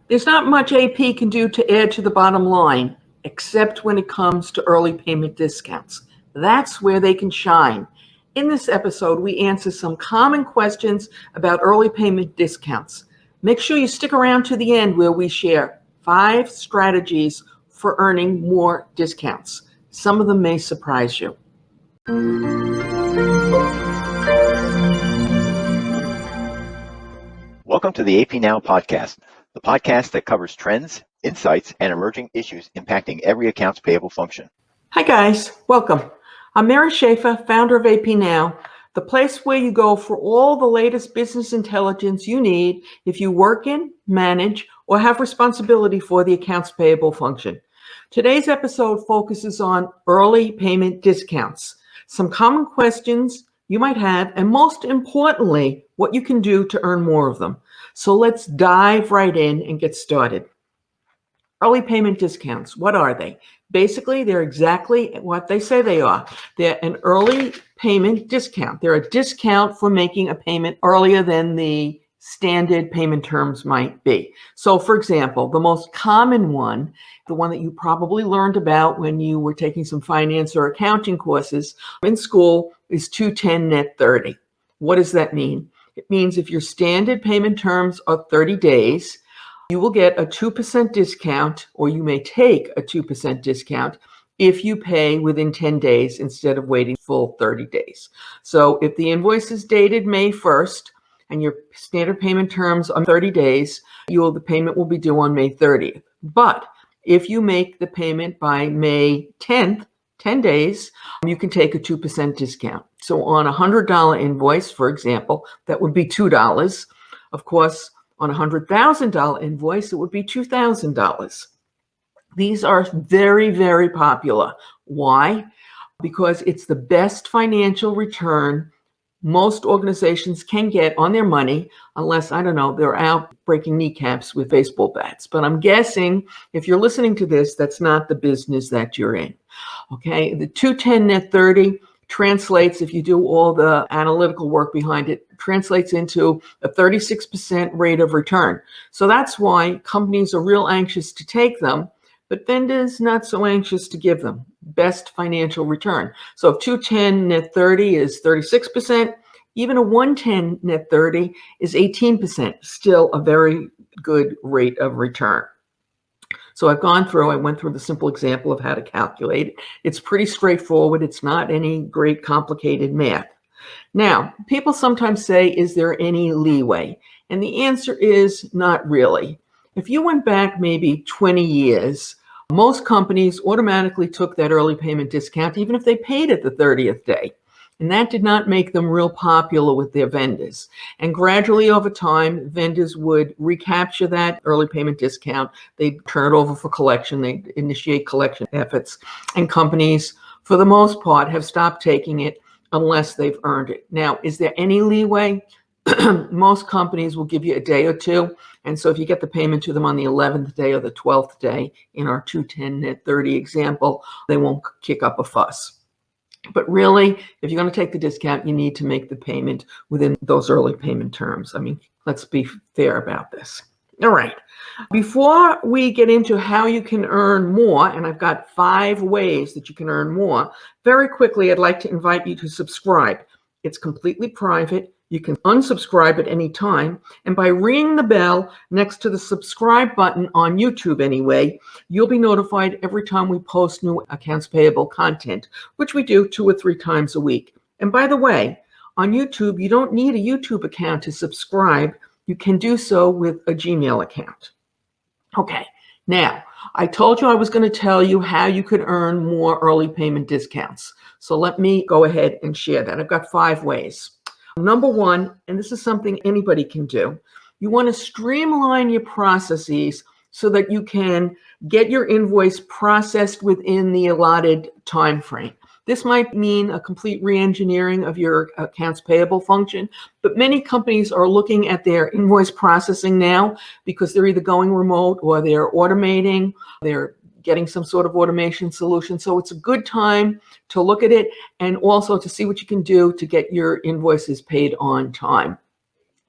There's not much AP can do to add to the bottom line, except when it comes to early payment discounts. That's where they can shine. In this episode, we answer some common questions about early payment discounts. Make sure you stick around to the end where we share 5 strategies for earning more discounts. Some of them may surprise you. Welcome to the AP Now podcast, the podcast that covers trends, insights, and emerging issues impacting every accounts payable function. Hi guys, welcome. I'm Mary Schaefer, founder of AP Now, the place where you go for all the latest business intelligence you need if you work in, manage, or have responsibility for the accounts payable function. Today's episode focuses on early payment discounts, some common questions you might have, and most importantly, what you can do to earn more of them. So let's dive right in and get started. Early payment discounts, what are they? Basically, they're exactly what they say they are. They're an early payment discount. They're a discount for making a payment earlier than the standard payment terms might be. So for example, the most common one, the one that you probably learned about when you were taking some finance or accounting courses in school, is 210 net 30. What does that mean? It means if your standard payment terms are 30 days, you will get a 2% discount, or you may take a 2% discount if you pay within 10 days instead of waiting full 30 days. So if the invoice is dated May 1st and your standard payment terms are 30 days, the payment will be due on May 30th. But if you make the payment by May 10th, 10 days, you can take a 2% discount. So on a $100 invoice, for example, that would be $2. Of course, on a $100,000 invoice, it would be $2,000. These are very, very popular. Why? Because it's the best financial return most organizations can get on their money, unless, I don't know, they're out breaking kneecaps with baseball bats. But I'm guessing if you're listening to this, that's not the business that you're in. Okay, the 210 net 30 translates, if you do all the analytical work behind it, translates into a 36% rate of return. So that's why companies are real anxious to take them, but vendors not so anxious to give them best financial return. So if 210 net 30 is 36%, even a 110 net 30 is 18%, still a very good rate of return. So I went through the simple example of how to calculate it. It's pretty straightforward. It's not any great complicated math. Now, people sometimes say, is there any leeway? And the answer is not really. If you went back maybe 20 years, most companies automatically took that early payment discount, even if they paid it the 30th day. And that did not make them real popular with their vendors. And gradually over time, vendors would recapture that early payment discount. They'd turn it over for collection. They'd initiate collection efforts. And companies, for the most part, have stopped taking it unless they've earned it. Now, is there any leeway? Most companies will give you a day or two. And so if you get the payment to them on the 11th day or the 12th day, in our 210 net 30 example, they won't kick up a fuss. But really, if you're going to take the discount, you need to make the payment within those early payment terms. I mean, let's be fair about this. All right. Before we get into how you can earn more, and I've got 5 ways that you can earn more, very quickly, I'd like to invite you to subscribe. It's completely private. You can unsubscribe at any time. And by ringing the bell next to the subscribe button on YouTube anyway, you'll be notified every time we post new accounts payable content, which we do 2 or 3 times a week. And by the way, on YouTube, you don't need a YouTube account to subscribe. You can do so with a Gmail account. Okay, now, I told you I was going to tell you how you could earn more early payment discounts. So let me go ahead and share that. I've got 5 ways. Number 1, and this is something anybody can do, you want to streamline your processes so that you can get your invoice processed within the allotted time frame. This might mean a complete re-engineering of your accounts payable function, but many companies are looking at their invoice processing now because they're either going remote or they're automating, they're getting some sort of automation solution. So it's a good time to look at it and also to see what you can do to get your invoices paid on time.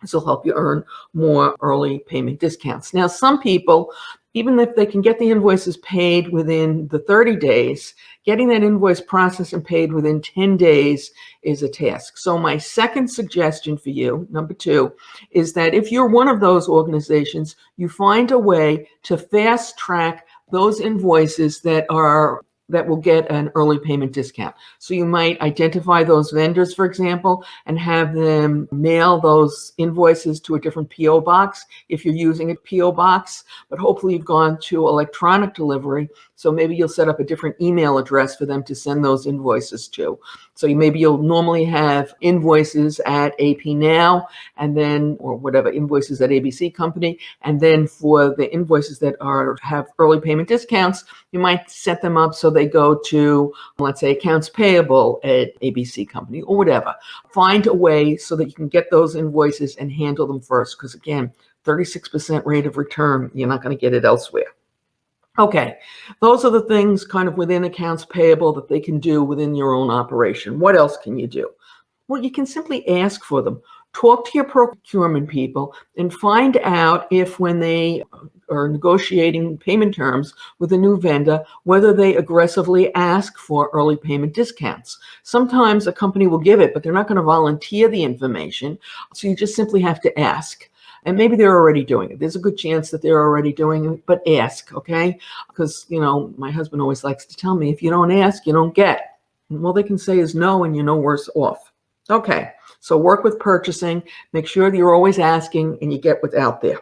This will help you earn more early payment discounts. Now, some people, even if they can get the invoices paid within the 30 days, getting that invoice processed and paid within 10 days is a task. So my second suggestion for you, number 2, is that if you're one of those organizations, you find a way to fast track those invoices that will get an early payment discount. So you might identify those vendors, for example, and have them mail those invoices to a different PO box if you're using a PO box, but hopefully you've gone to electronic delivery. So maybe you'll set up a different email address for them to send those invoices to. So maybe you'll normally have invoices at AP Now, and then, or whatever, invoices at ABC Company, and then for the invoices that have early payment discounts, you might set them up so they go to, let's say, accounts payable at ABC Company or whatever. Find a way so that you can get those invoices and handle them first, because again, 36% rate of return, you're not going to get it elsewhere. Okay, those are the things kind of within accounts payable that they can do within your own operation. What else can you do? Well, you can simply ask for them. Talk to your procurement people and find out if, when they are negotiating payment terms with a new vendor, whether they aggressively ask for early payment discounts. Sometimes a company will give it, but they're not going to volunteer the information. So you just simply have to ask. And maybe they're already doing it. There's a good chance that they're already doing it, but ask, okay? Because, my husband always likes to tell me, if you don't ask, you don't get. And all they can say is no, and you're no worse off. Okay, so work with purchasing. Make sure that you're always asking and you get what's out there.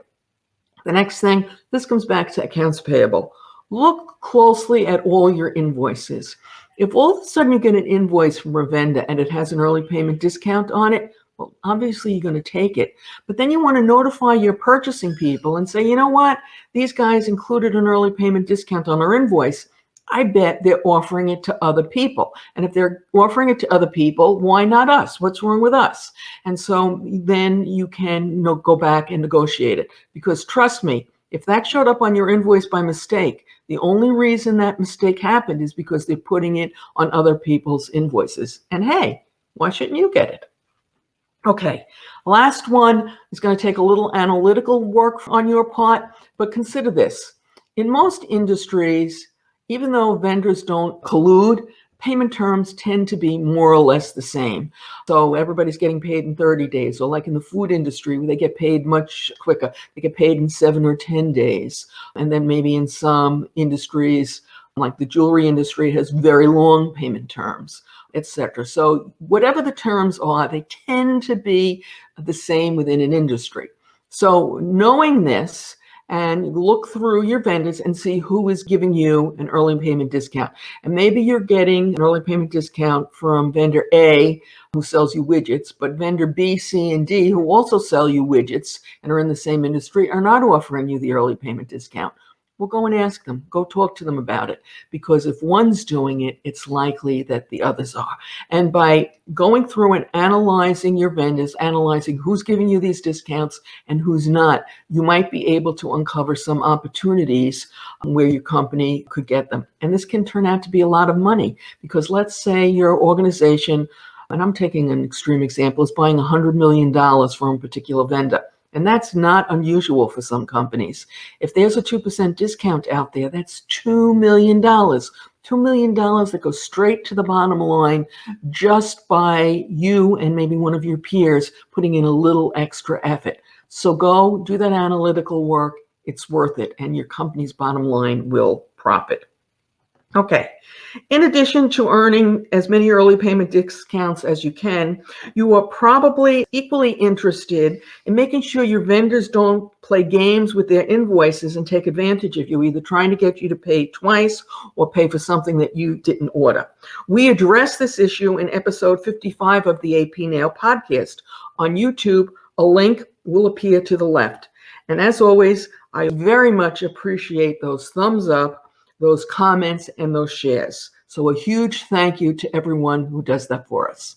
The next thing, this comes back to accounts payable. Look closely at all your invoices. If all of a sudden you get an invoice from a vendor and it has an early payment discount on it, well, obviously you're going to take it. But then you want to notify your purchasing people and say, you know what? These guys included an early payment discount on our invoice. I bet they're offering it to other people. And if they're offering it to other people, why not us? What's wrong with us? And so then you can go back and negotiate it. Because trust me, if that showed up on your invoice by mistake, the only reason that mistake happened is because they're putting it on other people's invoices. And hey, why shouldn't you get it? Okay, last one is going to take a little analytical work on your part, but consider this. In most industries, even though vendors don't collude, payment terms tend to be more or less the same. So everybody's getting paid in 30 days, or like in the food industry, they get paid much quicker. They get paid in 7 or 10 days. And then maybe in some industries, like the jewelry industry, has very long payment terms, etc. So whatever the terms are, they tend to be the same within an industry. So knowing this, and look through your vendors and see who is giving you an early payment discount. And maybe you're getting an early payment discount from vendor A, who sells you widgets, but vendor B, C, and D, who also sell you widgets and are in the same industry, are not offering you the early payment discount. Well, go and ask them. Go talk to them about it. Because if one's doing it, it's likely that the others are. And by going through and analyzing your vendors, analyzing who's giving you these discounts and who's not, you might be able to uncover some opportunities where your company could get them. And this can turn out to be a lot of money. Because let's say your organization, and I'm taking an extreme example, is buying $100 million from a particular vendor. And that's not unusual for some companies. If there's a 2% discount out there, that's $2 million. $2 million that goes straight to the bottom line just by you and maybe one of your peers putting in a little extra effort. So go do that analytical work. It's worth it. And your company's bottom line will profit. Okay. In addition to earning as many early payment discounts as you can, you are probably equally interested in making sure your vendors don't play games with their invoices and take advantage of you, either trying to get you to pay twice or pay for something that you didn't order. We address this issue in episode 55 of the AP Now podcast. On YouTube, a link will appear to the left. And as always, I very much appreciate those thumbs up, those comments, and those shares. So a huge thank you to everyone who does that for us.